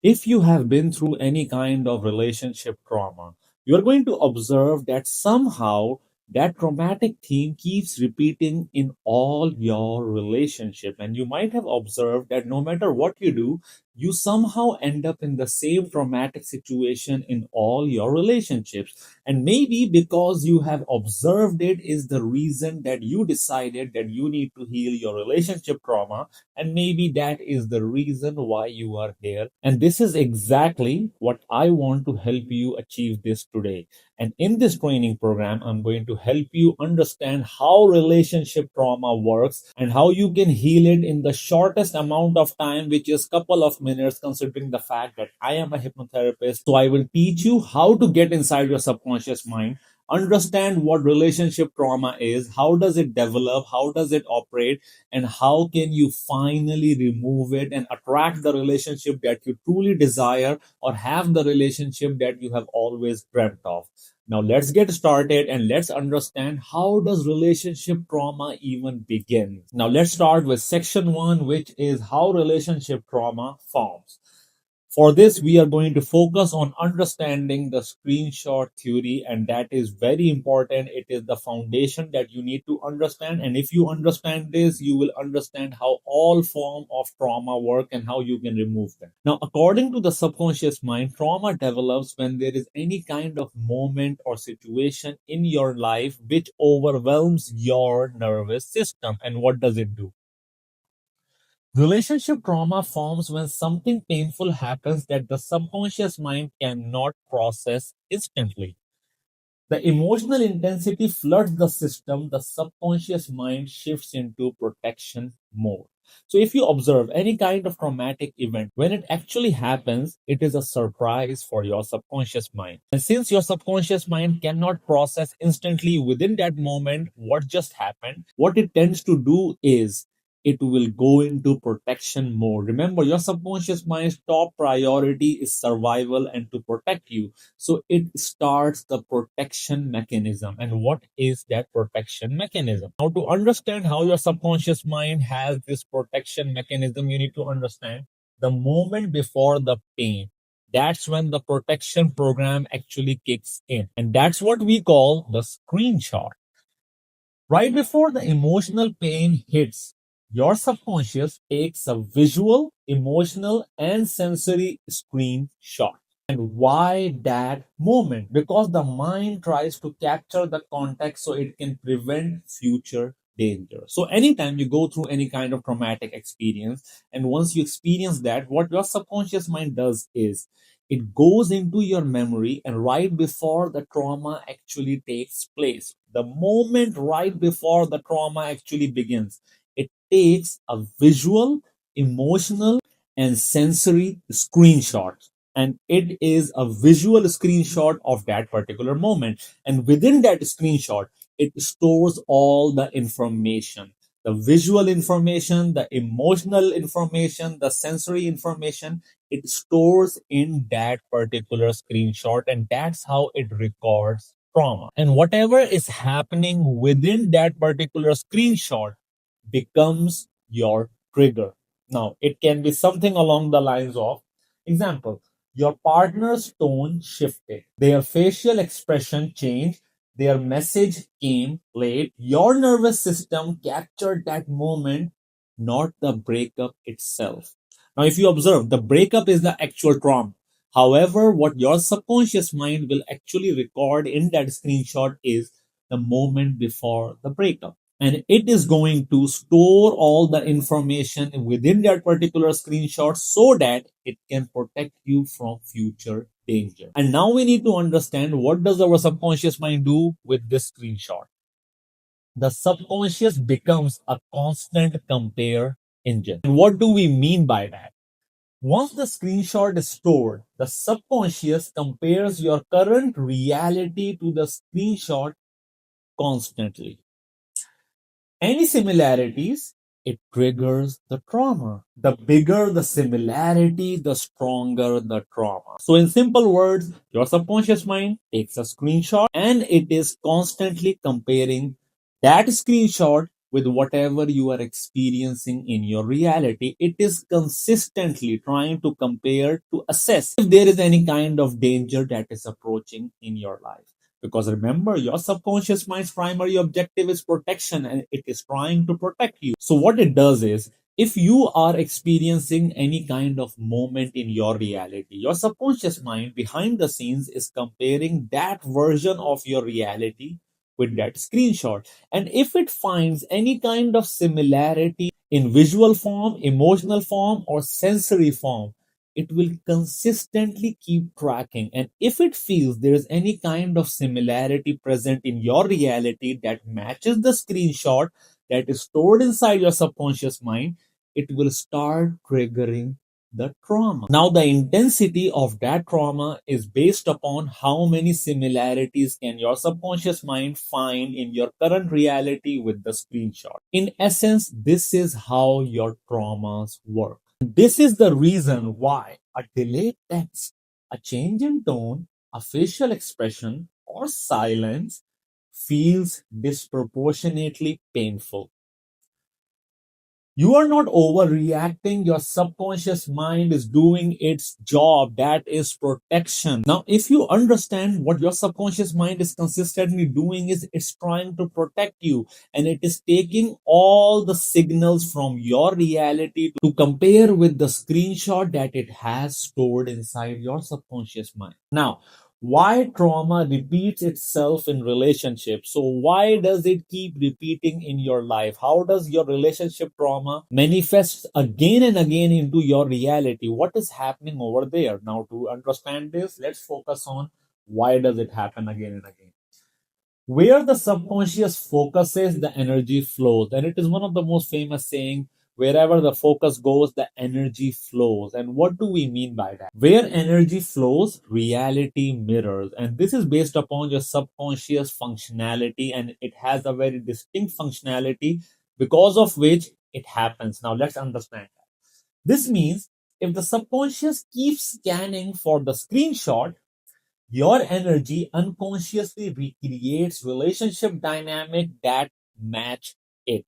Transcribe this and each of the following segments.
If you have been through any kind of relationship trauma, you're going to observe that somehow that traumatic theme keeps repeating in all your relationship. And you might have observed that no matter what you do, you somehow end up in the same traumatic situation in all your relationships. And maybe because you have observed it is the reason that you decided that you need to heal your relationship trauma, and maybe that is the reason why you are here. And this is exactly what I want to help you achieve this today. And in this training program, I'm going to help you understand how relationship trauma works and how you can heal it in the shortest amount of time, which is couple of minutes, considering the fact that I am a hypnotherapist. So I will teach you how to get inside your subconscious mind, understand what relationship trauma is, how does it develop, how does it operate, and how can you finally remove it and attract the relationship that you truly desire, or have the relationship that you have always dreamt of. Now let's get started and let's understand how does relationship trauma even begin. Now let's start with section 1, which is how relationship trauma forms. For this, we are going to focus on understanding the screenshot theory, and that is very important. It is the foundation that you need to understand. And if you understand this, you will understand how all form of trauma work and how you can remove them. Now, according to the subconscious mind, trauma develops when there is any kind of moment or situation in your life which overwhelms your nervous system. And what does it do? Relationship trauma forms when something painful happens that the subconscious mind cannot process instantly. The emotional intensity floods the system, the subconscious mind shifts into protection mode. So, if you observe any kind of traumatic event, when it actually happens, it is a surprise for your subconscious mind. And since your subconscious mind cannot process instantly within that moment what just happened, what it tends to do is it will go into protection mode. Remember, your subconscious mind's top priority is survival and to protect you. So it starts the protection mechanism. And what is that protection mechanism? Now, to understand how your subconscious mind has this protection mechanism, you need to understand the moment before the pain. That's when the protection program actually kicks in. And that's what we call the screenshot. Right before the emotional pain hits, your subconscious takes a visual, emotional, and sensory screenshot. And why that moment? Because the mind tries to capture the context so it can prevent future danger. So, anytime you go through any kind of traumatic experience, and once you experience that, what your subconscious mind does is it goes into your memory, and right before the trauma actually takes place, the moment right before the trauma actually begins, it takes a visual, emotional, and sensory screenshot. And it is a visual screenshot of that particular moment. And within that screenshot, it stores all the information, the visual information, the emotional information, the sensory information. It stores in that particular screenshot, and that's how it records trauma. And whatever is happening within that particular screenshot becomes your trigger. Now, it can be something along the lines of, example, your partner's tone shifted, their facial expression changed, their message came late. Your nervous system captured that moment, not the breakup itself. Now, if you observe, the breakup is the actual trauma. However, what your subconscious mind will actually record in that screenshot is the moment before the breakup. And it is going to store all the information within that particular screenshot so that it can protect you from future danger. And now we need to understand, what does our subconscious mind do with this screenshot? The subconscious becomes a constant compare engine. And what do we mean by that? Once the screenshot is stored, the subconscious compares your current reality to the screenshot constantly. Any similarities, it triggers the trauma. The bigger the similarity, the stronger the trauma. So, in simple words, your subconscious mind takes a screenshot and it is constantly comparing that screenshot with whatever you are experiencing in your reality. It is consistently trying to compare to assess if there is any kind of danger that is approaching in your life. Because remember, your subconscious mind's primary objective is protection and it is trying to protect you. So, what it does is, if you are experiencing any kind of moment in your reality, your subconscious mind behind the scenes is comparing that version of your reality with that screenshot. And if it finds any kind of similarity in visual form, emotional form, or sensory form, it will consistently keep tracking. And if it feels there is any kind of similarity present in your reality that matches the screenshot that is stored inside your subconscious mind, it will start triggering the trauma. Now, the intensity of that trauma is based upon how many similarities can your subconscious mind find in your current reality with the screenshot. In essence, this is how your traumas work. This is the reason why a delayed text, a change in tone, a facial expression, or silence feels disproportionately painful. You are not overreacting. Your subconscious mind is doing its job. That is protection. Now, if you understand what your subconscious mind is consistently doing is it's trying to protect you, and it is taking all the signals from your reality to compare with the screenshot that it has stored inside your subconscious mind. Now, why trauma repeats itself in relationships? So why does it keep repeating in your life? How does your relationship trauma manifest again and again into your reality? What is happening over there? Now, to understand this, let's focus on why does it happen again and again. Where the subconscious focuses, the energy flows. And it is one of the most famous saying, wherever the focus goes, the energy flows. And what do we mean by that? Where energy flows, reality mirrors. And this is based upon your subconscious functionality, and it has a very distinct functionality because of which it happens. Now, let's understand that. This means if the subconscious keeps scanning for the screenshot, your energy unconsciously recreates relationship dynamic that match it.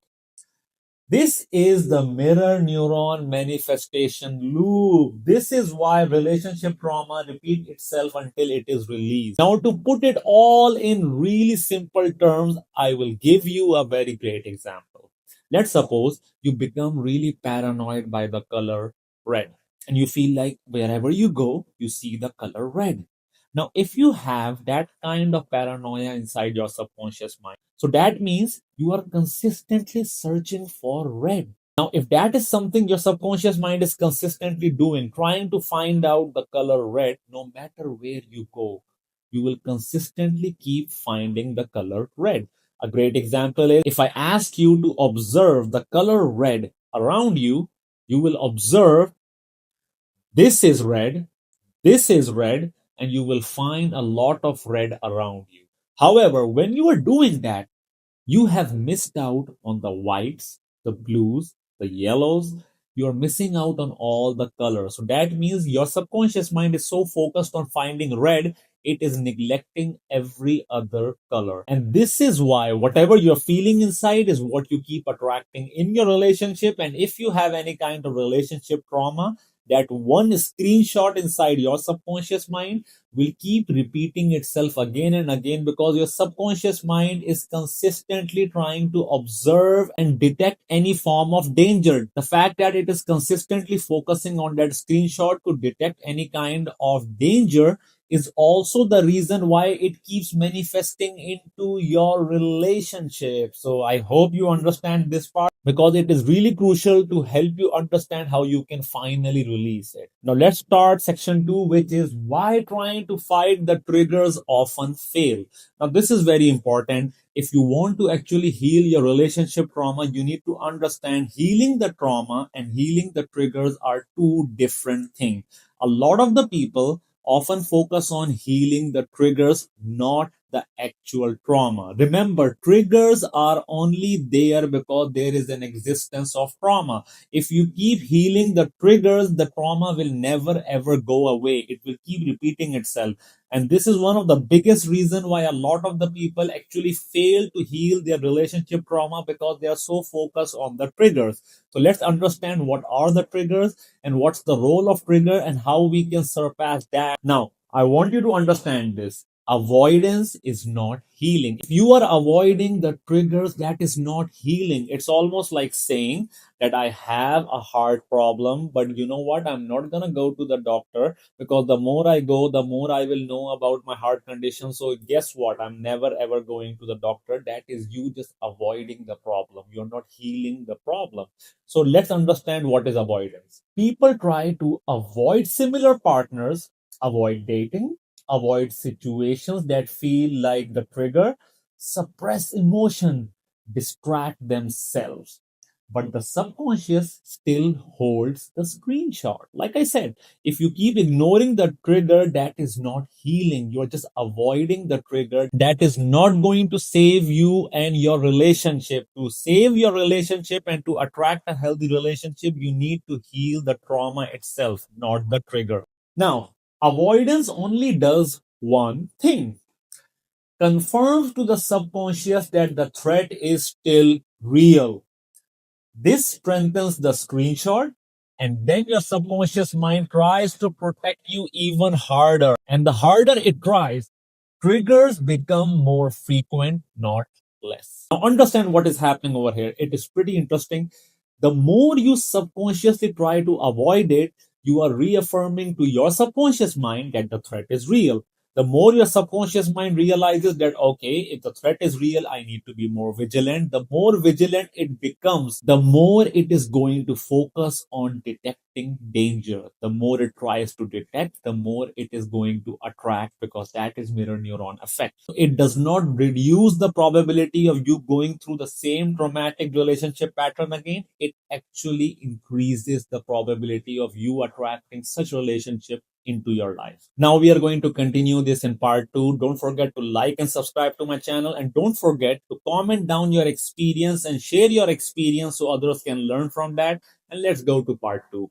This is the mirror neuron manifestation loop. This is why relationship trauma repeats itself until it is released. Now, to put it all in really simple terms, I will give you a very great example. Let's suppose you become really paranoid by the color red, and you feel like wherever you go, you see the color red. Now, if you have that kind of paranoia inside your subconscious mind, so that means you are consistently searching for red. Now, if that is something your subconscious mind is consistently doing, trying to find out the color red, no matter where you go, you will consistently keep finding the color red. A great example is if I ask you to observe the color red around you, you will observe this is red, this is red, and you will find a lot of red around you. However, when you are doing that, you have missed out on the whites, the blues, the yellows. You're missing out on all the colors. So that means your subconscious mind is so focused on finding red, it is neglecting every other color. And this is why whatever you're feeling inside is what you keep attracting in your relationship. And if you have any kind of relationship trauma, that one screenshot inside your subconscious mind will keep repeating itself again and again because your subconscious mind is consistently trying to observe and detect any form of danger. The fact that it is consistently focusing on that screenshot to detect any kind of danger is also the reason why it keeps manifesting into your relationship. So I hope you understand this part because it is really crucial to help you understand how you can finally release it. Now let's start section 2, which is why trying to fight the triggers often fail. Now this is very important. If you want to actually heal your relationship trauma, you need to understand healing the trauma and healing the triggers are two different things. A lot of the people often focus on healing the triggers, not the actual trauma. Remember, triggers are only there because there is an existence of trauma. If you keep healing the triggers, the trauma will never ever go away. It will keep repeating itself. And this is one of the biggest reason why a lot of the people actually fail to heal their relationship trauma, because they are so focused on the triggers. So let's understand what are the triggers and what's the role of trigger and how we can surpass that. Now, I want you to understand this. Avoidance is not healing. If you are avoiding the triggers, that is not healing. It's almost like saying that I have a heart problem, but you know what? I'm not going to go to the doctor, because the more I go, the more I will know about my heart condition. So guess what? I'm never ever going to the doctor. That is you just avoiding the problem. You're not healing the problem. So let's understand what is avoidance. People try to avoid similar partners, avoid dating, avoid situations that feel like the trigger, suppress emotion, distract themselves. But the subconscious still holds the screenshot. Like I said, if you keep ignoring the trigger, that is not healing. You're just avoiding the trigger. That is not going to save you and your relationship. To save your relationship and to attract a healthy relationship, you need to heal the trauma itself, not the trigger. Now, avoidance only does one thing: confirms to the subconscious that the threat is still real. This strengthens the screenshot, and then your subconscious mind tries to protect you even harder. And the harder it tries, triggers become more frequent, not less. Now, understand what is happening over here. It is pretty interesting. The more you subconsciously try to avoid it, you are reaffirming to your subconscious mind that the threat is real. The more your subconscious mind realizes that, okay, if the threat is real, I need to be more vigilant. The more vigilant it becomes, the more it is going to focus on detecting danger. The more it tries to detect, the more it is going to attract, because that is mirror neuron effect. It does not reduce the probability of you going through the same traumatic relationship pattern again. It actually increases the probability of you attracting such relationship into your life. Now we are going to continue this in part 2. Don't forget to like and subscribe to my channel, and don't forget to comment down your experience and share your experience so others can learn from that. And let's go to part 2.